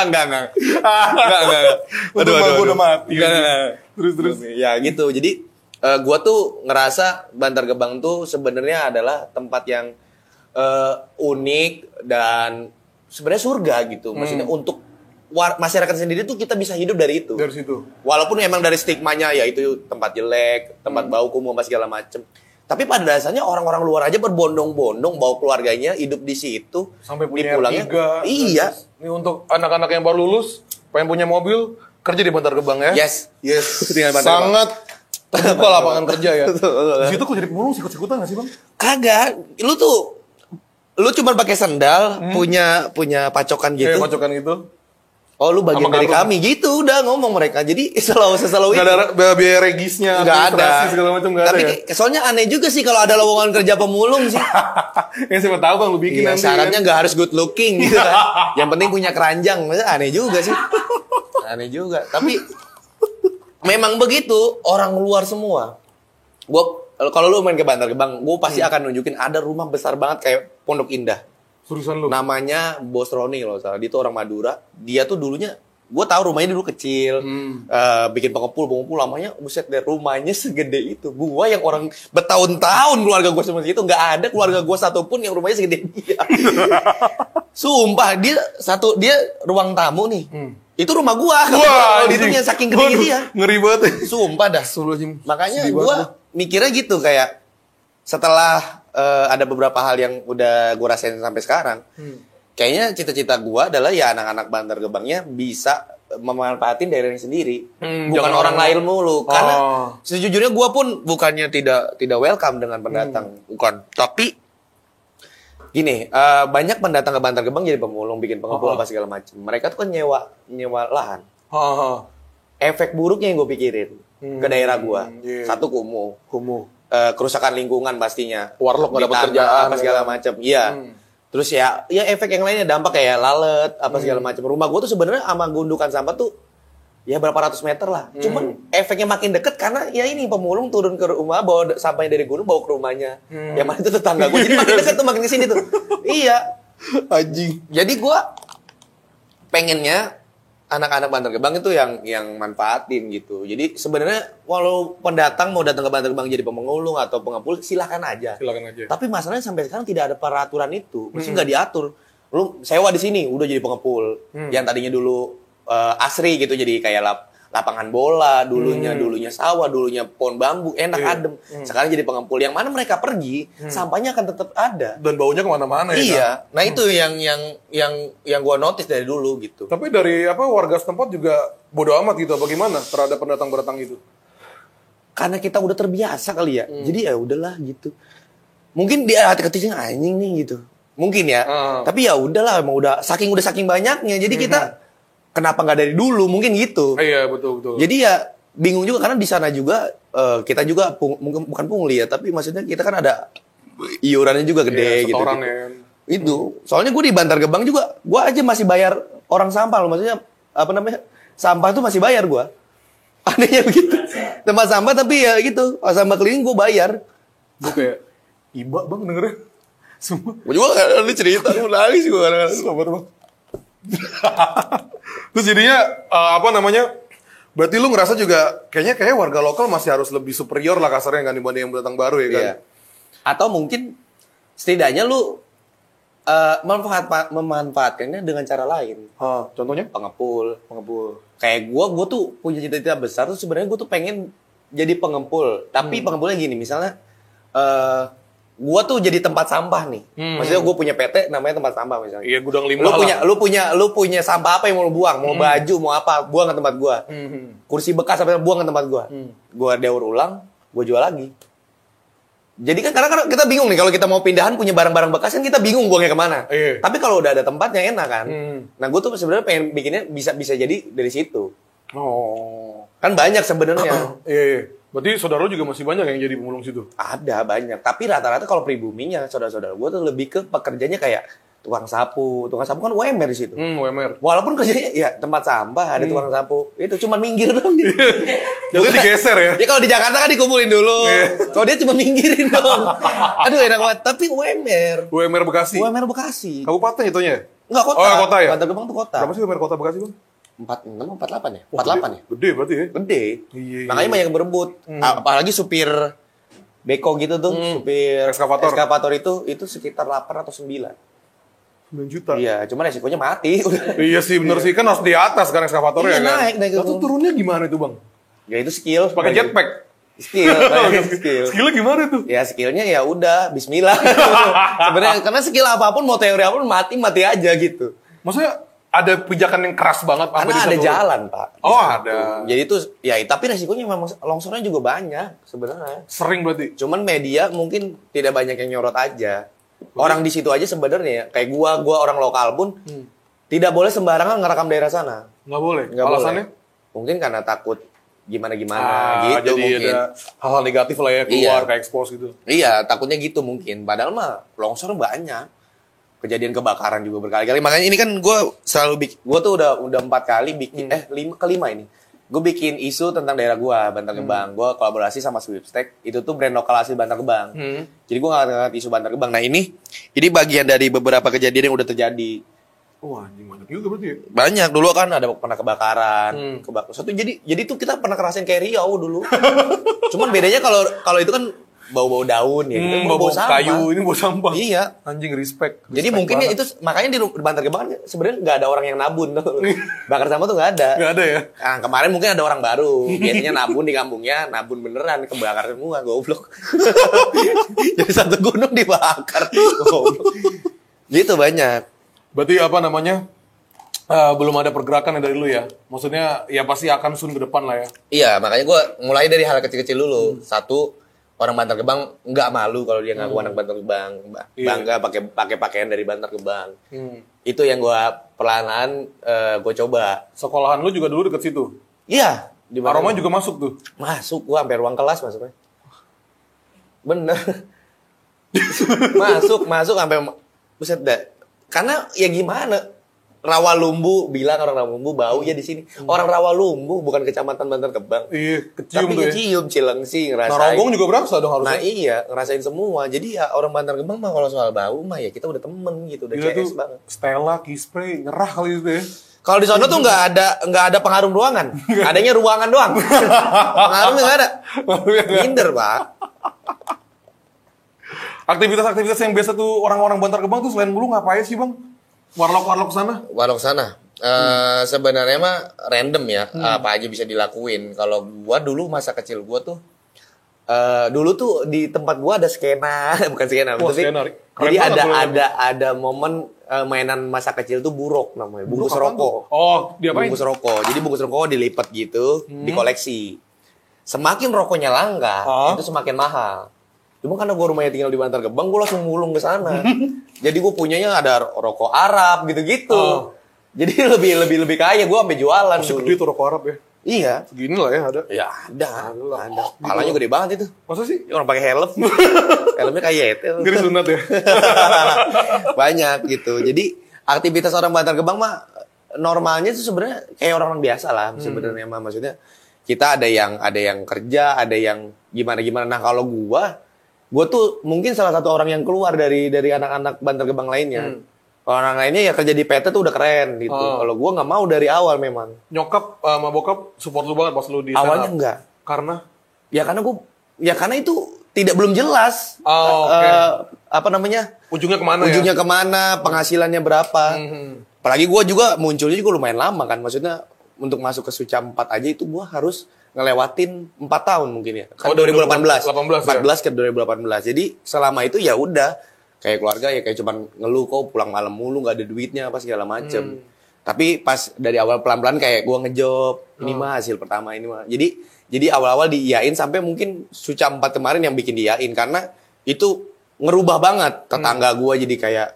[SPEAKER 1] Enggak.
[SPEAKER 3] Untung mah gua udah mati.
[SPEAKER 1] Enggak.
[SPEAKER 3] Terus.
[SPEAKER 1] Ya gitu. Jadi gua tuh ngerasa Bantar Gebang tuh sebenarnya adalah tempat yang unik dan sebenarnya surga gitu. Maksudnya untuk masyarakat sendiri tuh kita bisa hidup dari itu.
[SPEAKER 3] Dari situ.
[SPEAKER 1] Walaupun emang dari stigmanya ya itu tempat jelek, tempat bau kumuh apa segala macem. Tapi pada dasarnya orang-orang luar aja berbondong-bondong bawa keluarganya hidup di situ.
[SPEAKER 3] Sampai punya
[SPEAKER 1] pulangnya.
[SPEAKER 3] R3.
[SPEAKER 1] Iya.
[SPEAKER 3] Ini untuk anak-anak yang baru lulus, pengen punya mobil, kerja di Bantar Gebang ya.
[SPEAKER 1] Yes. Tinggal Bantar Gebang.
[SPEAKER 3] Sangat terbuka lapangan kerja ya.
[SPEAKER 1] Betul.
[SPEAKER 3] Di situ kok jadi pemulung sikut-sikutan nggak sih, Bang?
[SPEAKER 1] Kagak. Lu cuma pakai sendal, punya pacokan gitu.
[SPEAKER 3] Kayak pacokan itu.
[SPEAKER 1] Oh, lu bagian
[SPEAKER 3] Sama
[SPEAKER 1] dari
[SPEAKER 3] karung.
[SPEAKER 1] kami gitu, udah ngomong mereka. Jadi selalu
[SPEAKER 3] Nggak ada biaya regisnya,
[SPEAKER 1] nggak ada.
[SPEAKER 3] administrasi segala macam nggak ada
[SPEAKER 1] Tapi
[SPEAKER 3] ya.
[SPEAKER 1] soalnya aneh juga sih kalau ada lowongan kerja pemulung sih.
[SPEAKER 3] Ya siapa tahu Bang lu bikin
[SPEAKER 1] Iya,
[SPEAKER 3] nanti.
[SPEAKER 1] syaratnya
[SPEAKER 3] kan.
[SPEAKER 1] nggak harus good looking gitu kan. Yang penting punya keranjang. Maksudnya aneh juga sih. Aneh juga. Tapi memang begitu, orang luar semua. Kalau lu main ke Bantar Gebang, gue pasti akan nunjukin ada rumah besar banget kayak Pondok Indah.
[SPEAKER 3] Seriusan lu.
[SPEAKER 1] Namanya Bos Roni kalau nggak salah. Dia tuh orang Madura. Dia tuh dulunya, gue tahu rumahnya dulu kecil, bikin pengepul lamanya, buset deh, rumahnya segede itu. Gue yang orang bertahun-tahun keluarga gue seperti itu, nggak ada keluarga gue satupun yang rumahnya segede dia. Sumpah, dia ruang tamu nih. Itu rumah gue.
[SPEAKER 3] Wah,
[SPEAKER 1] Itu yang saking gede dia.
[SPEAKER 3] Ngeri banget.
[SPEAKER 1] Sumpah dah. Makanya gue mikirnya gitu, kayak setelah ada beberapa hal yang udah gue rasain sampai sekarang, kayaknya cita-cita gue adalah ya anak-anak Bantar Gebangnya bisa memanfaatin daerahnya sendiri, bukan
[SPEAKER 3] jangan
[SPEAKER 1] orang lain mulu. Karena
[SPEAKER 3] Oh.
[SPEAKER 1] sejujurnya gue pun bukannya tidak welcome dengan pendatang, bukan. Tapi gini, banyak pendatang ke Bantar Gebang jadi pemulung, bikin pengepul apa segala macam. Mereka tuh kan nyewa lahan. Efek buruknya yang gue pikirin ke daerah gue,
[SPEAKER 3] Iya.
[SPEAKER 1] satu kumuh. Kerusakan lingkungan pastinya,
[SPEAKER 3] Warlock nggak dapat
[SPEAKER 1] Ditanam,
[SPEAKER 3] kerjaan,
[SPEAKER 1] apa segala macam. Iya. Terus ya efek yang lainnya, dampak kayak lalat apa segala macam. Rumah gue tuh sebenarnya sama gundukan sampah tuh ya berapa ratus meter lah. Cuman efeknya makin deket karena ya ini pemulung turun ke rumah bawa sampahnya dari gunung bawa ke rumahnya. Yang mana itu tetangga gue. Jadi makin deket tuh makin kesini tuh. Iya.
[SPEAKER 3] Anjing.
[SPEAKER 1] Jadi gue pengennya anak-anak Bantar Gebang itu yang manfaatin gitu. Jadi sebenarnya walau pendatang mau datang ke Bantar Gebang jadi pemulung atau pengepul silahkan aja.
[SPEAKER 3] Silakan aja.
[SPEAKER 1] Tapi masalahnya sampai sekarang tidak ada peraturan itu. Mesti nggak diatur. Lu sewa di sini udah jadi pengepul. Yang tadinya dulu asri gitu jadi kayak lapangan bola, dulunya sawah, dulunya pohon bambu, enak adem. Sekarang jadi pengepul. Yang mana mereka pergi, sampahnya akan tetap ada.
[SPEAKER 3] Dan baunya kemana-mana ya.
[SPEAKER 1] Iya. Nah itu yang gua notice dari dulu gitu.
[SPEAKER 3] Tapi dari warga setempat juga bodo amat gitu, bagaimana terhadap pendatang-pendatang itu?
[SPEAKER 1] Karena kita udah terbiasa kali ya. Jadi ya udahlah gitu. Mungkin dia hati kecilnya anjing nih gitu. Mungkin ya. Tapi ya udahlah emang udah saking banyaknya. Jadi kita kenapa nggak dari dulu? Mungkin gitu.
[SPEAKER 3] Iya, betul.
[SPEAKER 1] Jadi ya bingung juga karena di sana juga kita juga mungkin bukan pungli ya, tapi maksudnya kita kan ada iurannya juga gede gitu.
[SPEAKER 3] Setoran ya.
[SPEAKER 1] Itu. Soalnya gue di Bantar Gebang juga, gue aja masih bayar orang sampah loh. Maksudnya sampah tuh masih bayar gue. Anehnya begitu. Tempat sampah tapi ya gitu, sampah keliling gue bayar.
[SPEAKER 3] Gue kayak iba bang dengernya. Semua.
[SPEAKER 1] Gue juga kadang cerita, gue nangis gue kadang-kadang.
[SPEAKER 3] Sabar bang. Terus jadinya berarti lu ngerasa juga kayaknya warga lokal masih harus lebih superior lah kasarnya kan dibanding yang pendatang baru ya kan?
[SPEAKER 1] Iya. Atau mungkin setidaknya lu memanfaatkannya dengan cara lain.
[SPEAKER 3] Contohnya?
[SPEAKER 1] Pengepul. Kayak gue tuh punya cita-cita besar tuh sebenarnya gue tuh pengen jadi pengepul. Tapi pengepulnya gini, misalnya gue tuh jadi tempat sampah nih. Maksudnya gue punya PT namanya tempat sampah misalnya.
[SPEAKER 3] Iya, gudang limbah.
[SPEAKER 1] Lu punya sampah apa yang mau lu buang? Mau baju, mau apa? Buang ke tempat gue. Kursi bekas apa buang ke tempat gue. Gue daur ulang, gue jual lagi. Jadi kan karena kita bingung nih kalau kita mau pindahan punya barang-barang bekas kan kita bingung buangnya kemana.
[SPEAKER 3] Iya.
[SPEAKER 1] Tapi kalau udah ada tempatnya enak kan. Nah gue tuh sebenarnya pengen bikinnya bisa jadi dari situ.
[SPEAKER 3] Oh.
[SPEAKER 1] Kan banyak sebenarnya.
[SPEAKER 3] Iya. Berarti saudara lu juga masih banyak yang jadi pemulung situ?
[SPEAKER 1] Ada banyak. Tapi rata-rata kalau pribuminya saudara-saudara gue tuh lebih ke pekerjanya kayak tukang sapu. Tukang sapu kan UMR di situ.
[SPEAKER 3] UMR.
[SPEAKER 1] Walaupun kerjanya ya tempat sampah ada tukang sapu. Itu cuma minggir dong.
[SPEAKER 3] Jadi digeser ya?
[SPEAKER 1] Ya kalau di Jakarta kan dikumpulin dulu. Kalau dia cuma minggirin dong. Aduh enak banget. Tapi UMR.
[SPEAKER 3] UMR Bekasi?
[SPEAKER 1] UMR Bekasi.
[SPEAKER 3] Kabupaten itunya?
[SPEAKER 1] Enggak kota.
[SPEAKER 3] Oh kota ya?
[SPEAKER 1] Bantar Gebang tuh kota.
[SPEAKER 3] Berapa sih UMR kota Bekasi bang?
[SPEAKER 1] 46, 48 ya? 48 ya?
[SPEAKER 3] Gede berarti ya?
[SPEAKER 1] Gede.
[SPEAKER 3] Iya.
[SPEAKER 1] Makanya banyak yang berebut. Apalagi supir beko gitu tuh. Supir eskavator itu sekitar 8 atau 9.
[SPEAKER 3] 9 juta?
[SPEAKER 1] Iya, cuma resikonya mati.
[SPEAKER 3] Iya sih bener sih. Kan harus di atas kan eskavatornya
[SPEAKER 1] Iya,
[SPEAKER 3] kan?
[SPEAKER 1] naik.
[SPEAKER 3] Lalu turunnya gimana itu bang?
[SPEAKER 1] Ya itu skill.
[SPEAKER 3] Pakai jetpack?
[SPEAKER 1] Skill.
[SPEAKER 3] Skillnya gimana tuh?
[SPEAKER 1] Ya skillnya ya udah bismillah. Sebenarnya karena skill apapun mau teori apapun mati aja gitu.
[SPEAKER 3] Maksudnya ada pijakan yang keras banget apa
[SPEAKER 1] karena ada jalan pak.
[SPEAKER 3] Oh ada.
[SPEAKER 1] Jadi itu ya tapi resikonya memang longsornya juga banyak sebenarnya.
[SPEAKER 3] Sering berarti.
[SPEAKER 1] Cuman media mungkin tidak banyak yang nyorot aja. Orang di situ aja sebenarnya kayak gua orang lokal pun tidak boleh sembarangan ngerekam daerah sana.
[SPEAKER 3] Nggak boleh.
[SPEAKER 1] Nggak
[SPEAKER 3] Alasannya?
[SPEAKER 1] Boleh. Mungkin karena takut gimana gitu
[SPEAKER 3] jadi
[SPEAKER 1] mungkin.
[SPEAKER 3] Ada hal-hal negatif lah ya keluar kayak expose gitu.
[SPEAKER 1] Iya, takutnya gitu mungkin. Padahal mah longsor banyak. Kejadian kebakaran juga berkali-kali. Makanya ini kan gue selalu gue tuh udah 4 kali bikin kelima ini. Gue bikin isu tentang daerah gue, Bantar Gebang. Gue kolaborasi sama Sweepstake. Itu tuh brand lokal asli Bantar Gebang. Jadi gue ngangkat isu Bantar Gebang. Nah ini bagian dari beberapa kejadian yang udah terjadi.
[SPEAKER 3] Wah, anjing banyak juga berarti ya?
[SPEAKER 1] Banyak. Dulu kan ada pernah kebakaran. Jadi tuh kita pernah kerasain kayak Riau dulu. Cuman bedanya kalau itu kan bau-bau daun ya.
[SPEAKER 3] Bau kayu, ini bau sampah.
[SPEAKER 1] Iya.
[SPEAKER 3] Anjing respect.
[SPEAKER 1] Jadi mungkin ya itu makanya di Bantar Gebang sebenarnya nggak ada orang yang nabun tuh. Bakar sampah tuh nggak ada.
[SPEAKER 3] Nggak ada ya?
[SPEAKER 1] Nah, kemarin mungkin ada orang baru. Biasanya nabun di kampungnya, nabun beneran kebakar semua, goblok. Jadi satu gunung dibakar. Goblok. Gitu banyak.
[SPEAKER 3] Berarti belum ada pergerakan dari lu ya? Maksudnya ya pasti akan sun ke depan lah ya?
[SPEAKER 1] Iya, makanya gue mulai dari hal kecil-kecil dulu. Satu, orang Bantar Gebang nggak malu kalau dia ngaku anak Bantar Gebang, bangga pakai pakaian dari Bantar Gebang. Itu yang gue perlahan gue coba.
[SPEAKER 3] Sekolahan lu juga dulu deket situ?
[SPEAKER 1] Iya.
[SPEAKER 3] Aroma juga masuk tuh?
[SPEAKER 1] Masuk, gue sampai ruang kelas masuknya. Bener. masuk sampai buset dah. Karena ya gimana? Rawalumbu, bilang orang Rawalumbu bau ya di sini. Orang Rawalumbu bukan kecamatan Bantar Gebang.
[SPEAKER 3] Iya, kecium
[SPEAKER 1] Tapi
[SPEAKER 3] tuh ya.
[SPEAKER 1] kecium Cilengsi ngerasain.
[SPEAKER 3] Narogong juga berasa dong
[SPEAKER 1] Nah
[SPEAKER 3] harusnya.
[SPEAKER 1] iya, ngerasain semua. Jadi ya orang Bantar Gebang mah kalau soal bau mah ya kita udah temen gitu, udah
[SPEAKER 3] Gila tuh,
[SPEAKER 1] CS banget.
[SPEAKER 3] Stella, Kispray, nyerah kali itu ya.
[SPEAKER 1] Kalau di sana tuh nggak ada pengharum ruangan, adanya ruangan doang. Pengharumnya nggak ada. Minder Pak.
[SPEAKER 3] Aktivitas-aktivitas yang biasa tuh orang-orang Bantar Gebang tuh selain bulu ngapain sih bang? Warlock-warlock sana?
[SPEAKER 1] Warung sana. Sebenarnya mah random ya, apa aja bisa dilakuin. Kalau gua dulu masa kecil gua tuh, dulu tuh di tempat gua ada skena, bukan skena,
[SPEAKER 3] Wah,
[SPEAKER 1] tapi
[SPEAKER 3] skena. Keren
[SPEAKER 1] jadi
[SPEAKER 3] banget kalau
[SPEAKER 1] ada momen mainan masa kecil tuh buruk namanya, bungkus
[SPEAKER 3] Apaan tuh?
[SPEAKER 1] rokok.
[SPEAKER 3] Oh, diapain?
[SPEAKER 1] Bungkus rokok. Jadi bungkus rokok dilipat gitu, dikoleksi. Semakin rokoknya langka, itu semakin mahal. Cuma karena gue rumahnya tinggal di Bantar Gebang, gue langsung mulung ke sana. Jadi gue punyanya ada rokok Arab gitu-gitu. Jadi lebih kaya, gue sampai jualan
[SPEAKER 3] Masih
[SPEAKER 1] dulu.
[SPEAKER 3] gede tuh rokok Arab ya?
[SPEAKER 1] Iya.
[SPEAKER 3] Segini lah ya ada.
[SPEAKER 1] Ya ada. Palanya gede banget itu.
[SPEAKER 3] Masa sih?
[SPEAKER 1] Orang pakai helm. Helmnya kayak itu.
[SPEAKER 3] Ngeri sunat ya?
[SPEAKER 1] Banyak gitu. Jadi aktivitas orang Bantar Gebang mah normalnya itu sebenarnya kayak orang-orang biasa lah sebenarnya mah. Maksudnya kita ada yang kerja, ada yang gimana. Nah kalau gue tuh mungkin salah satu orang yang keluar dari anak-anak Bantar Gebang lainnya. Kalau orang lainnya ya kerja di PT tuh udah keren gitu. Kalau gue nggak mau dari awal memang.
[SPEAKER 3] Nyokap sama bokap support lu banget pas lu di
[SPEAKER 1] Awalnya
[SPEAKER 3] stand up?
[SPEAKER 1] enggak.
[SPEAKER 3] Karena?
[SPEAKER 1] Karena itu belum jelas.
[SPEAKER 3] Oh, oke.
[SPEAKER 1] Apa namanya?
[SPEAKER 3] Ujungnya kemana ya?
[SPEAKER 1] Ujungnya kemana, penghasilannya berapa. Apalagi gue juga munculnya juga lumayan lama kan. Maksudnya untuk masuk ke Suca 4 aja itu gue harus ngelewatin 4 tahun mungkin ya. Kan
[SPEAKER 3] Oh,
[SPEAKER 1] 2018.
[SPEAKER 3] 18 ya?
[SPEAKER 1] 14 ke 2018. Jadi selama itu ya udah kayak keluarga ya kayak cuman ngeluh kok pulang malam mulu nggak ada duitnya apa segala macem. Tapi pas dari awal pelan-pelan kayak gue ngejob, ini mah hasil pertama ini mah. Jadi awal-awal diiyain sampai mungkin Suca 4 kemarin yang bikin diiyain karena itu ngerubah banget tetangga gue jadi kayak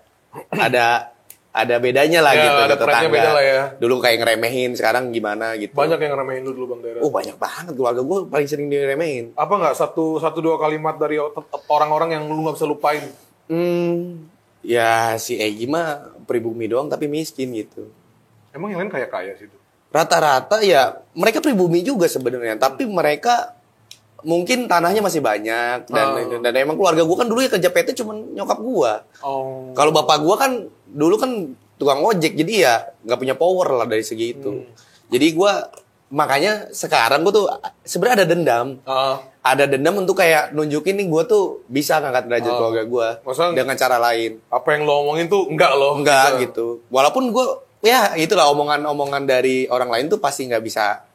[SPEAKER 1] ada bedanya lah
[SPEAKER 3] Ya,
[SPEAKER 1] gitu
[SPEAKER 3] ada
[SPEAKER 1] ke
[SPEAKER 3] perannya beda lah ya.
[SPEAKER 1] Dulu kayak ngeremehin, sekarang gimana gitu.
[SPEAKER 3] Banyak yang ngeremehin lu dulu bang daerah.
[SPEAKER 1] Oh banyak banget keluarga gue paling sering diremehin.
[SPEAKER 3] Apa nggak satu dua kalimat dari orang-orang yang lu nggak bisa lupain?
[SPEAKER 1] Ya si Egi mah pribumi doang tapi miskin gitu.
[SPEAKER 3] Emang yang lain kaya sih tuh.
[SPEAKER 1] Rata-rata ya mereka pribumi juga sebenarnya, tapi mereka mungkin tanahnya masih banyak dan emang keluarga gue kan dulu ya kerja PT cuma nyokap gue.
[SPEAKER 3] Oh.
[SPEAKER 1] Kalau bapak gue kan dulu kan tukang ojek jadi ya nggak punya power lah dari segi itu. Jadi gue makanya sekarang gue tuh sebenarnya ada dendam. Ada dendam untuk kayak nunjukin nih gue tuh bisa ngangkat derajat keluarga gue
[SPEAKER 3] Masa-
[SPEAKER 1] dengan cara lain.
[SPEAKER 3] Apa yang lo omongin tuh enggak loh.
[SPEAKER 1] Enggak gitu. Walaupun gue ya itulah omongan dari orang lain tuh pasti nggak bisa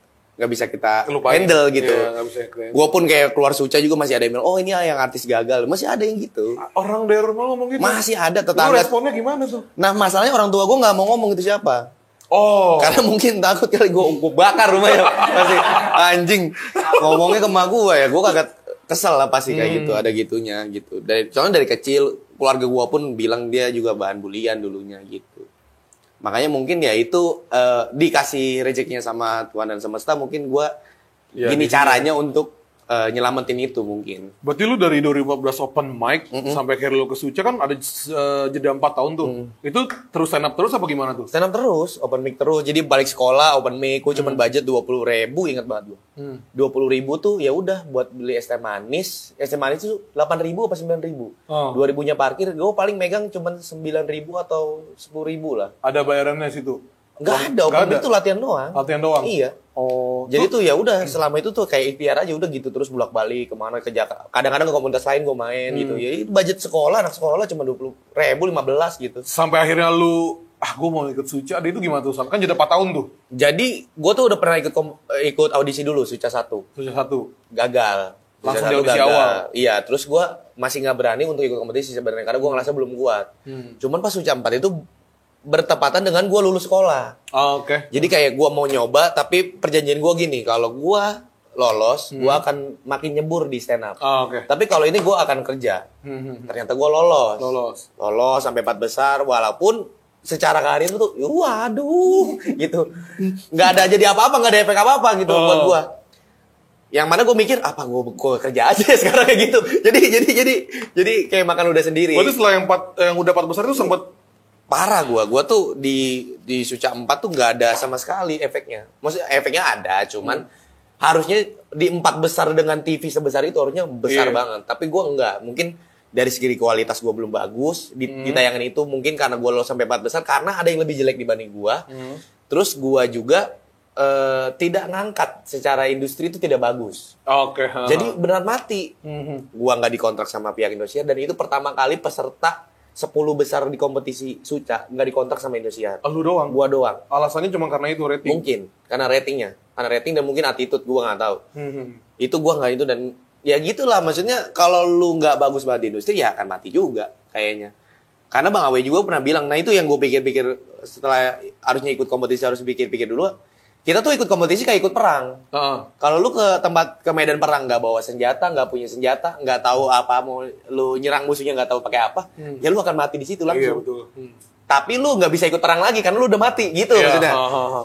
[SPEAKER 1] kita
[SPEAKER 3] Kelupain.
[SPEAKER 1] handle gitu.
[SPEAKER 3] Iya, nggak bisa keren.
[SPEAKER 1] Gue pun kayak keluar Suca juga masih ada yang bilang, oh ini yang artis gagal. Masih ada yang gitu.
[SPEAKER 3] Orang daerah rumah ngomong gitu.
[SPEAKER 1] Masih ada
[SPEAKER 3] Lu
[SPEAKER 1] tetangga.
[SPEAKER 3] responnya gimana tuh?
[SPEAKER 1] Nah masalahnya orang tua gue nggak mau ngomong itu siapa.
[SPEAKER 3] Oh.
[SPEAKER 1] Karena mungkin takut kali gue bakar rumahnya. Pasti anjing. Ngomongnya ke emak gue ya. Gue kagak kesel lah pasti kayak gitu. Ada gitunya gitu. Soalnya dari kecil keluarga gue pun bilang dia juga bahan bulian dulunya gitu. Makanya mungkin ya itu dikasih rezekinya sama Tuhan dan semesta. Mungkin gue
[SPEAKER 3] Ya,
[SPEAKER 1] gini
[SPEAKER 3] di sini.
[SPEAKER 1] caranya untuk nyelamatin itu mungkin.
[SPEAKER 3] Berarti lu dari 2014 open mic sampai akhirnya lu ke Suca kan ada jeda 4 tahun tuh. Itu terus stand up terus apa gimana tuh?
[SPEAKER 1] Stand up terus, open mic terus. Jadi balik sekolah, open mic. Gue cuma budget 20.000, ingat banget gue. 20.000 tuh ya udah buat beli es teh manis. Es teh manis tuh 8.000 apa 9.000. 2.000-nya parkir, gue paling megang cuma 9.000 atau 10.000 lah.
[SPEAKER 3] Ada bayarannya situ?
[SPEAKER 1] Nggak ada, open mic tuh latihan doang.
[SPEAKER 3] Latihan doang?
[SPEAKER 1] Iya.
[SPEAKER 3] Oh.
[SPEAKER 1] Jadi tuh ya udah selama itu tuh kayak ikhtiar aja udah gitu terus bolak-balik kemana ke Jakarta. Kadang-kadang ke komunitas lain gue main gitu. Ya itu budget sekolah, anak sekolah cuma 20.000, 15 gitu.
[SPEAKER 3] Sampai akhirnya lu gue mau ikut Suca, itu gimana tuh? Kan jeda 4 tahun tuh.
[SPEAKER 1] Jadi gue tuh udah pernah ikut audisi dulu Suca 1.
[SPEAKER 3] Suca 1.
[SPEAKER 1] Gagal.
[SPEAKER 3] Langsung
[SPEAKER 1] Suca
[SPEAKER 3] di
[SPEAKER 1] 1
[SPEAKER 3] audisi
[SPEAKER 1] gagal.
[SPEAKER 3] awal?
[SPEAKER 1] Iya, terus gue masih nggak berani untuk ikut kompetisi sebenarnya karena gue ngerasa belum kuat. Cuman pas Suca 4 itu bertepatan dengan gue lulus sekolah.
[SPEAKER 3] Oh, oke.
[SPEAKER 1] Jadi kayak gue mau nyoba, tapi perjanjian gue gini, kalau gue lolos, gue akan makin nyebur di stand up.
[SPEAKER 3] Oh, oke.
[SPEAKER 1] Tapi kalau ini gue akan kerja. Ternyata gue lolos sampai 4 besar, walaupun secara karir tuh, waduh, gitu. Nggak ada jadi apa-apa, nggak ada efek apa-apa gitu buat gue. Yang mana gue mikir, apa gue kerja aja sekarang kayak gitu. Jadi kayak makan udah sendiri.
[SPEAKER 3] Berarti setelah yang udah 4 besar itu sempat
[SPEAKER 1] parah gua tuh di Suca 4 tuh nggak ada sama sekali efeknya. Maksudnya efeknya ada, cuman harusnya di 4 besar dengan TV sebesar itu harusnya besar banget. Tapi gua nggak, mungkin dari segi kualitas gua belum bagus di tayangan itu, mungkin karena gua lolos sampai 4 besar karena ada yang lebih jelek dibanding gua. Terus gua juga tidak ngangkat secara industri itu tidak bagus.
[SPEAKER 3] Oke.
[SPEAKER 1] Jadi benar mati. Gua nggak dikontrak sama pihak Indosiar dan itu pertama kali peserta 10 besar di kompetisi Suca nggak dikontrak sama Indosiar.
[SPEAKER 3] Lu doang?
[SPEAKER 1] Gua doang.
[SPEAKER 3] Alasannya cuma karena itu rating?
[SPEAKER 1] Mungkin karena ratingnya, karena rating dan mungkin attitude gua nggak tahu. Itu gua nggak itu dan ya gitulah, maksudnya kalau lu nggak bagus banget di industri ya akan mati juga kayaknya. Karena Bang Awe juga pernah bilang, nah itu yang gue pikir-pikir setelah harusnya ikut kompetisi harus pikir-pikir dulu. Kita tuh ikut kompetisi kayak ikut perang. Kalau lu ke medan perang nggak bawa senjata, nggak punya senjata, nggak tahu apa mau lu nyerang musuhnya nggak tahu pakai apa, ya lu akan mati di situ langsung.
[SPEAKER 3] Iya, betul.
[SPEAKER 1] Tapi lu nggak bisa ikut perang lagi karena lu udah mati gitu maksudnya.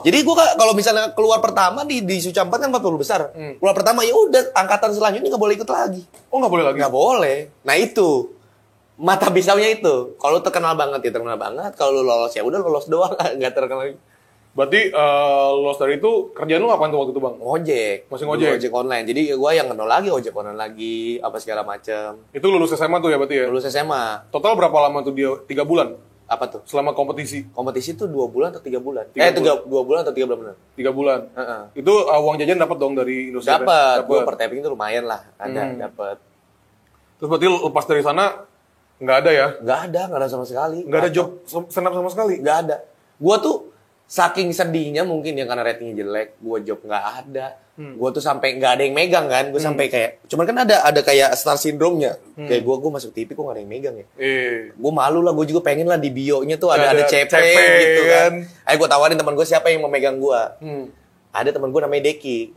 [SPEAKER 1] Jadi gua kalau misalnya keluar pertama di Suca 4 kan 40 besar. Keluar pertama ya udah angkatan selanjutnya nggak boleh ikut lagi.
[SPEAKER 3] Oh, nggak boleh lagi?
[SPEAKER 1] Nggak boleh. Nah itu mata pisaunya itu. Kalau lu terkenal banget ya terkenal banget. Kalau lu lolos ya udah lolos doang, nggak terkenal.
[SPEAKER 3] Berarti lolos dari itu kerjaan lu apaan tuh waktu itu, Bang?
[SPEAKER 1] Ngojek.
[SPEAKER 3] Masih ngojek?
[SPEAKER 1] Ojek online. Jadi gue yang kenal lagi, ojek online lagi, apa segala macam.
[SPEAKER 3] Itu lulus SMA tuh ya berarti ya?
[SPEAKER 1] Lulus SMA.
[SPEAKER 3] Total berapa lama tuh dia? 3 bulan?
[SPEAKER 1] Apa tuh?
[SPEAKER 3] Selama kompetisi?
[SPEAKER 1] Kompetisi tuh 2 bulan atau 3 bulan?
[SPEAKER 3] 2
[SPEAKER 1] bulan atau 3 bulan benar?
[SPEAKER 3] 3 bulan? Itu uang jajan dapat dong dari Indonesia?
[SPEAKER 1] Dapat. Gue per tapping tuh lumayan lah. Ada, dapat.
[SPEAKER 3] Terus berarti lepas dari sana, nggak ada ya?
[SPEAKER 1] Nggak ada sama sekali.
[SPEAKER 3] Nggak ada job stand up sama sekali?
[SPEAKER 1] Nggak ada. Gue tuh saking sedihnya mungkin ya karena ratingnya jelek, gue job nggak ada. Gue tuh sampai nggak ada yang megang kan, gue sampai kayak, cuman kan ada kayak star syndrome-nya. Kayak gue masuk TV kok nggak ada yang megang ya. Gue malu lah, gue juga pengen lah di bio-nya tuh ada CP gitu kan. Ayo gue tawarin teman gue siapa yang mau megang gue. Ada teman gue namanya Deki.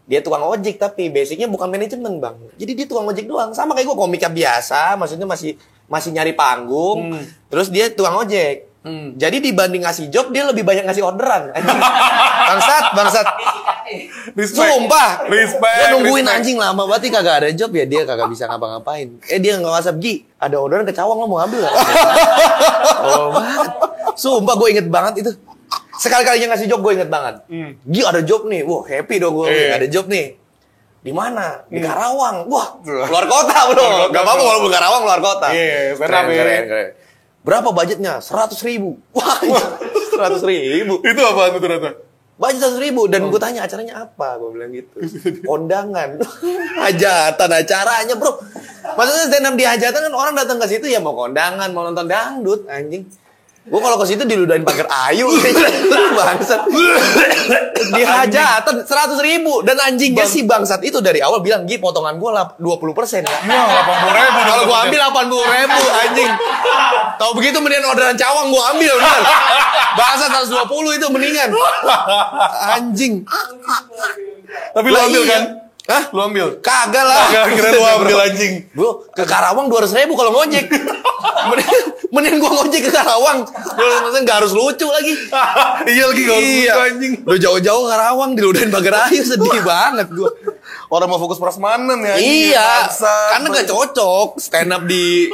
[SPEAKER 1] Dia tukang ojek tapi basicnya bukan manajemen bang. Jadi dia tukang ojek doang. Sama kayak gue komika biasa, maksudnya masih nyari panggung. Terus dia tukang ojek. Jadi dibanding ngasih job dia lebih banyak ngasih orderan. Bangsat. Sumpah. Dia nungguin anjing lama banget kagak ada job ya, dia kagak bisa ngapa-ngapain. Dia nggak WhatsApp, Gi, ada orderan ke Cawang lo mau ambil gak? Oh banget. Sumpah gue inget banget itu. Sekali-kalinya ngasih job gue inget banget. Gi ada job nih. Wah, happy dong gue. Ada job nih. Di mana? Di Karawang. Wah, luar kota bro. Gak apa-apa kalau di Karawang luar kota. Keren. Berapa budgetnya? 100.000. Wah, 100.000.
[SPEAKER 3] Itu apaan tuh ternyata?
[SPEAKER 1] Budget 100.000 dan gue tanya acaranya apa? Gue bilang gitu. Kondangan, hajatan acaranya bro. Maksudnya stand up di hajatan kan orang datang ke situ ya mau kondangan, mau nonton dangdut, anjing. Gue kalau ke situ diludahin pagar ayu, bangsat. Di hajatan 100.000 dan anjingnya si bangsat itu dari awal bilang, Gi potongan gue 20% ya.
[SPEAKER 3] Iya 80.000.
[SPEAKER 1] Kalau gue ambil 80.000 anjing. Tahu begitu mendingan orderan Cawang gue ambil bener. Bangsat 120 itu mendingan. Anjing.
[SPEAKER 3] Tapi lu ambil kan?
[SPEAKER 1] Hah?
[SPEAKER 3] Lu ambil?
[SPEAKER 1] Kagak lah.
[SPEAKER 3] Kira lu ambil anjing.
[SPEAKER 1] Bro, ke Karawang 200.000 kalau ngojek. Mending gua ngojek ke Karawang. Maksudnya nggak harus lucu lagi.
[SPEAKER 3] Iya lagi gak harus lucu anjing.
[SPEAKER 1] Udah jauh-jauh Karawang diludahin pagar ayu, sedih banget gua.
[SPEAKER 3] Orang mau fokus prasmanan ya.
[SPEAKER 1] Iya. Karena nggak cocok stand up di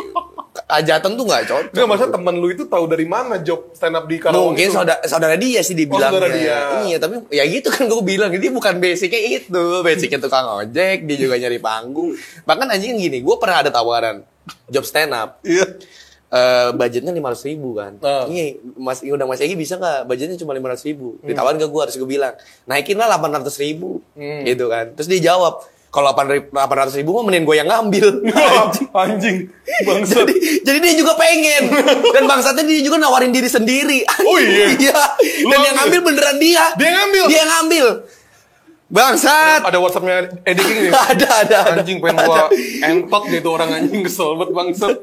[SPEAKER 1] hajatan tuh nggak cocok.
[SPEAKER 3] Nggak, maksudnya temen lu itu tahu dari mana job stand up di Karawang?
[SPEAKER 1] Mungkin saudara dia sih dibilangnya.
[SPEAKER 3] Saudara dia.
[SPEAKER 1] Iya, tapi ya gitu kan gue bilang. Dia bukan basicnya itu. Basicnya tukang ojek, dia juga nyari panggung. Bahkan anjing gini, gue pernah ada tawaran job stand up.
[SPEAKER 3] Iya.
[SPEAKER 1] Budgetnya 500.000 kan. Ini undang Mas Egi bisa nggak? Budgetnya cuma 500.000. Ditawarin ke gue, harus gue bilang naikin lah 800.000 gitu kan. Terus dia jawab, kalau 800.000 mah mending gue yang ngambil.
[SPEAKER 3] Anjing. Bangsat.
[SPEAKER 1] Jadi dia juga pengen. Dan bangsatnya dia juga nawarin diri sendiri.
[SPEAKER 3] Oh iya?
[SPEAKER 1] Iya. Dan yang ngambil beneran dia.
[SPEAKER 3] Dia ngambil?
[SPEAKER 1] Bangsat.
[SPEAKER 3] Ada WhatsApp-nya Eddie King nih?
[SPEAKER 1] Ada.
[SPEAKER 3] Anjing pengen gua entot gitu orang anjing, kesel banget bangsat.